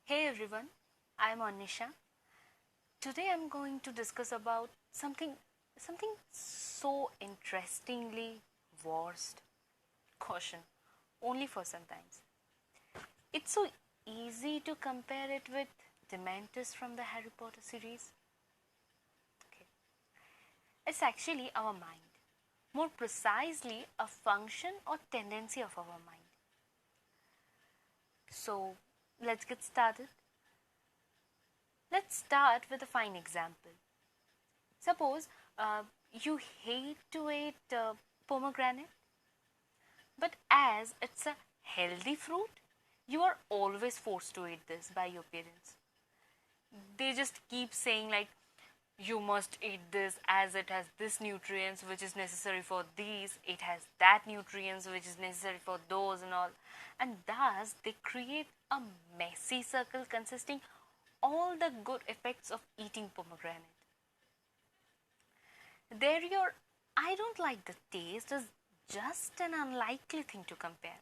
Hey everyone, I'm Anisha. Today I'm going to discuss about something so interestingly worst. Caution, only for sometimes. It's so easy to compare it with Dementors from the Harry Potter series. Okay. It's actually our mind. More precisely, a function or tendency of our mind. So, let's get started. Let's start with a fine example. Suppose you hate to eat pomegranate, but as it's a healthy fruit, you are always forced to eat this by your parents. They just keep saying, like, you must eat this as it has this nutrients which is necessary for these, it has that nutrients which is necessary for those and all. And thus they create a messy circle consisting all the good effects of eating pomegranate. There your I don't like the taste is just an unlikely thing to compare.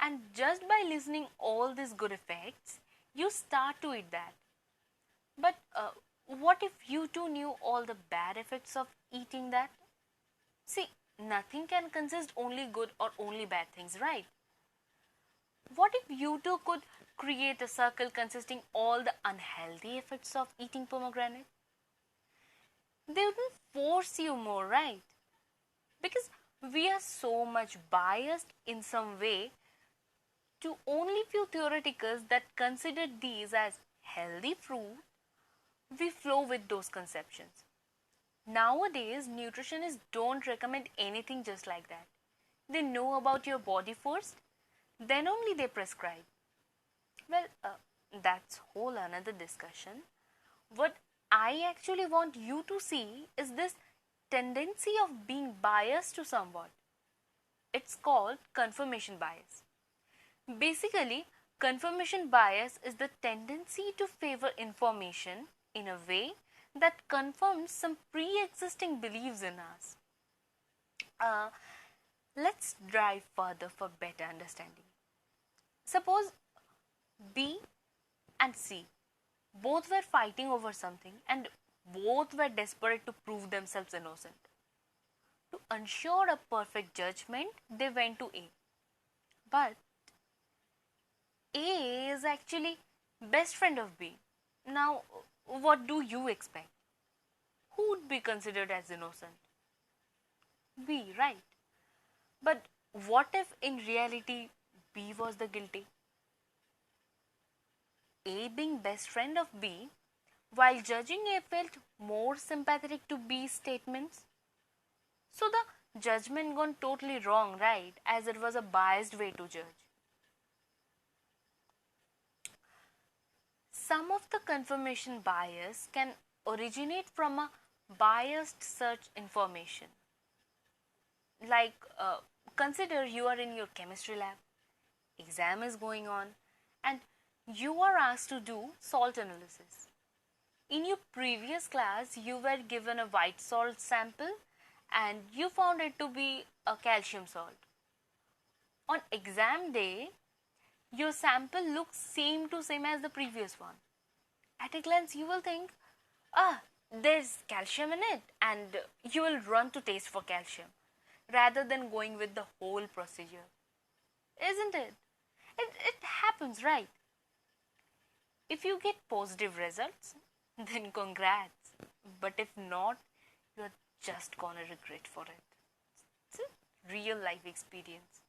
And just by listening all these good effects, you start to eat that. But what if you too knew all the bad effects of eating that? See, nothing can consist only good or only bad things, right? What if you too could create a circle consisting all the unhealthy effects of eating pomegranate? They wouldn't force you more, right? Because we are so much biased in some way to only few theoreticals that consider these as healthy fruit, we flow with those conceptions. Nowadays, nutritionists don't recommend anything just like that. They know about your body first, then only they prescribe. Well, that's whole another discussion. What I actually want you to see is this tendency of being biased to somewhat. It's called confirmation bias. Basically, confirmation bias is the tendency to favor information in a way that confirms some pre existing beliefs in us. Uh, let's drive further for better understanding. Suppose B and C both were fighting over something and both were desperate to prove themselves innocent. To ensure a perfect judgment, they went to A. But A is actually best friend of B. Now, what do you expect? Who would be considered as innocent? B, right? But what if in reality B was the guilty? A being best friend of B, while judging A felt more sympathetic to B's statements. So the judgment gone totally wrong, right? As it was a biased way to judge. Some of the confirmation bias can originate from a biased search information. Like, consider you are in your chemistry lab, exam is going on, and you are asked to do salt analysis. In your previous class, you were given a white salt sample and you found it to be a calcium salt. On exam day, your sample looks same to same as the previous one. At a glance, you will think, ah, there's calcium in it, and you will run to taste for calcium rather than going with the whole procedure. Isn't it? It happens, right? If you get positive results, then congrats. But if not, you're just gonna regret for it. It's a real life experience.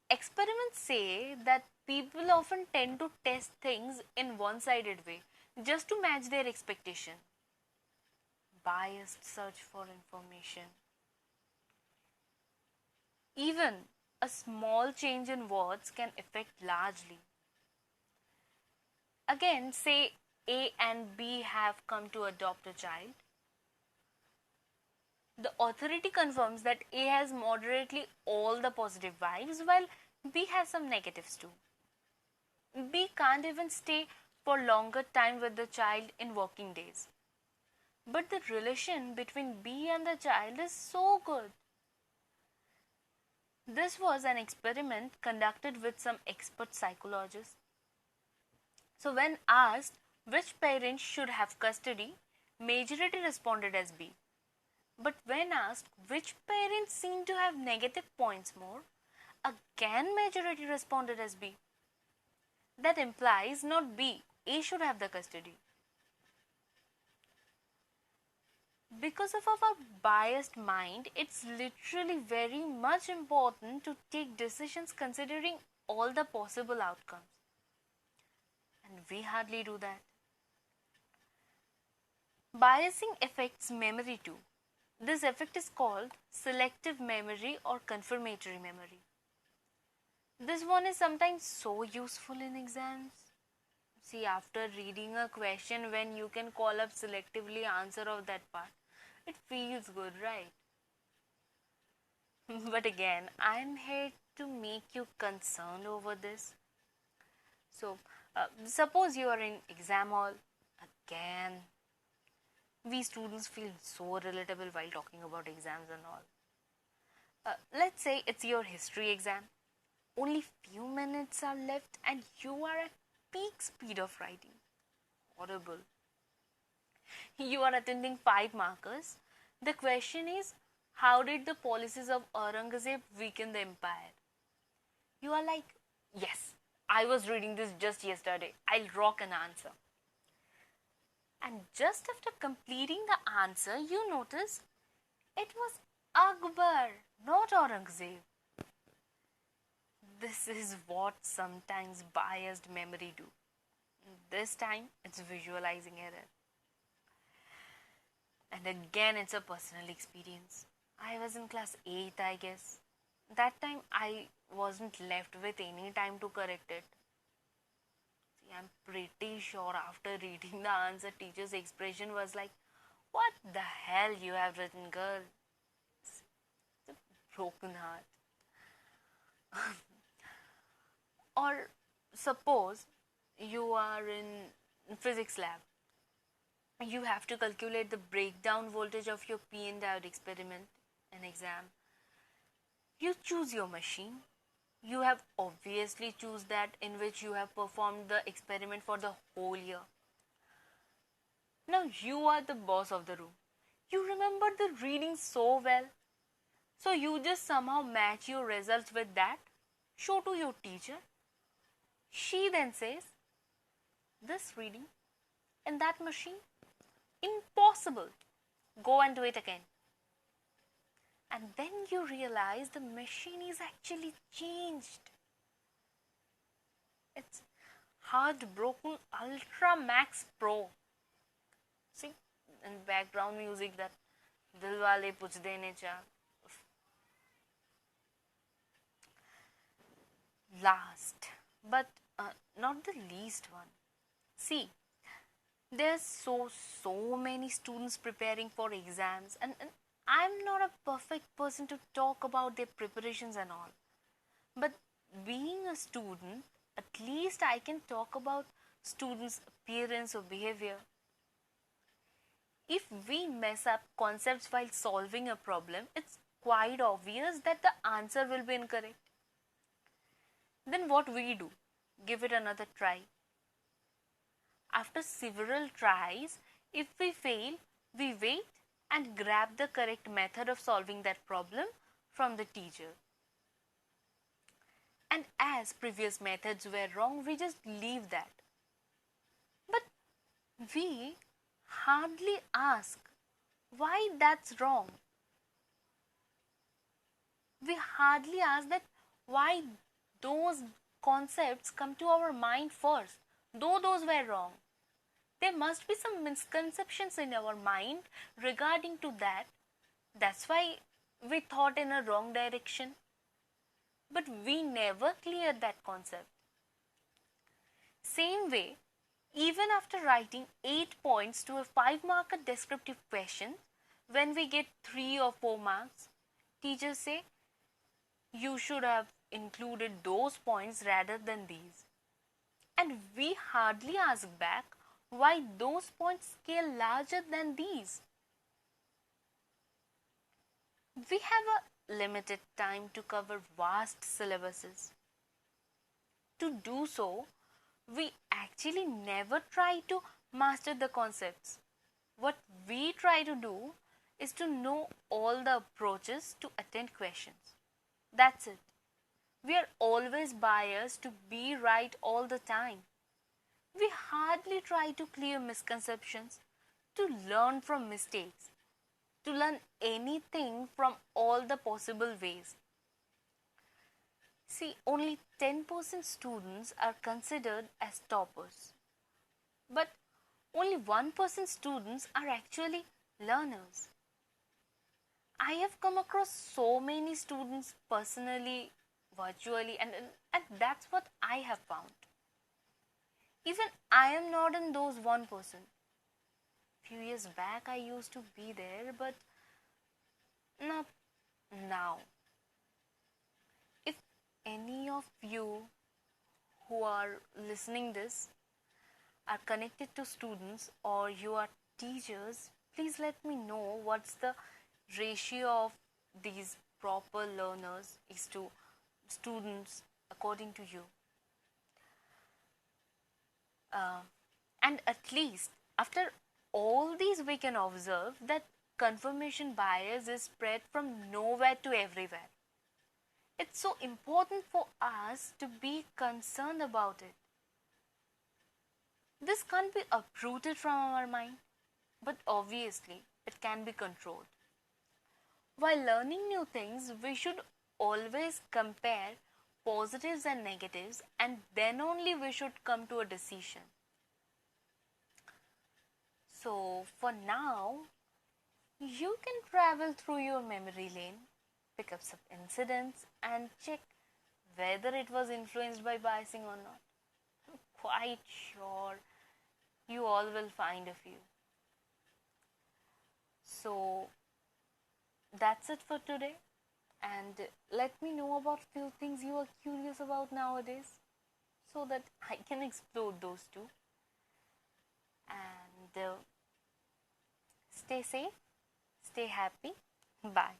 Experiments say that people often tend to test things in one sided way just to match their expectation. Biased search for information. Even a small change in words can affect largely. Again, say A and B have come to adopt a child. The authority confirms that A has moderately all the positive vibes while B has some negatives too. B can't even stay for longer time with the child in working days. But the relation between B and the child is so good. This was an experiment conducted with some expert psychologists. So when asked which parent should have custody, majority responded as B. But when asked which parents seem to have negative points more, again majority responded as B. That implies not B, A should have the custody. Because of our biased mind, it's literally very much important to take decisions considering all the possible outcomes. And we hardly do that. Biasing affects memory too. This effect is called selective memory or confirmatory memory. This one is sometimes so useful in exams. See, after reading a question when you can call up selectively answer of that part, it feels good, right? But again, I'm here to make you concerned over this. So, suppose you are in exam hall again. We students feel so relatable while talking about exams and all. Let's say it's your history exam. Only few minutes are left and you are at peak speed of writing. Horrible. You are attending 5 markers. The question is, how did the policies of Aurangzeb weaken the empire? You are like, yes, I was reading this just yesterday. I'll rock an answer. And just after completing the answer, you notice it was Akbar, not Aurangzeb. This is what sometimes biased memory do. This time, it's visualizing error. And again, it's a personal experience. I was in class 8, I guess. That time, I wasn't left with any time to correct it. See, I'm pretty sure after reading the answer, teacher's expression was like, "What the hell you have written, girl?" It's a broken heart. Or suppose you are in physics lab. You have to calculate the breakdown voltage of your PN diode experiment in exam. You choose your machine. You have obviously choose that in which you have performed the experiment for the whole year. Now you are the boss of the room. You remember the reading so well. So you just somehow match your results with that, show to your teacher. She then says, "This reading in that machine, impossible. Go and do it again." And then you realize the machine is actually changed. It's Heartbroken Ultra Max Pro. See, in background music that Dil Wale Puch Dene Cha. Last, but not the least one. See, there's so many students preparing for exams, and I'm not a perfect person to talk about their preparations and all. But being a student, at least I can talk about students' appearance or behavior. If we mess up concepts while solving a problem, it's quite obvious that the answer will be incorrect. Then what we do? Give it another try. After several tries, if we fail, we wait and grab the correct method of solving that problem from the teacher. And as previous methods were wrong, we just leave that. But we hardly ask why that's wrong. We hardly ask that why those concepts come to our mind first, though those were wrong. There must be some misconceptions in our mind regarding to that. That's why we thought in a wrong direction. But we never cleared that concept. Same way, even after writing 8 points to a 5-marker descriptive question, when we get 3 or 4 marks, teachers say, "You should have included those points rather than these." And we hardly ask back why those points scale larger than these. We have a limited time to cover vast syllabuses. To do so, we actually never try to master the concepts. What we try to do is to know all the approaches to attend questions. That's it. We are always biased to be right all the time. We hardly try to clear misconceptions, to learn from mistakes, to learn anything from all the possible ways. See, only 10% students are considered as toppers, but only 1% students are actually learners. I have come across so many students personally, virtually, and that's what I have found. Even I am not in those 1%. Few years back I used to be there, but not now. If any of you who are listening this are connected to students or you are teachers, please let me know what's the ratio of these proper learners is to students according to you. And at least after all these, we can observe that confirmation bias is spread from nowhere to everywhere. It's so important for us to be concerned about it. This can't be uprooted from our mind, but obviously it can be controlled. While learning new things, we should always compare positives and negatives, and then only we should come to a decision. So, for now, you can travel through your memory lane, pick up some incidents, and check whether it was influenced by biasing or not. I'm quite sure you all will find a few. So, that's it for today. And let me know about few things you are curious about nowadays so that I can explore those too. And stay safe, stay happy. Bye.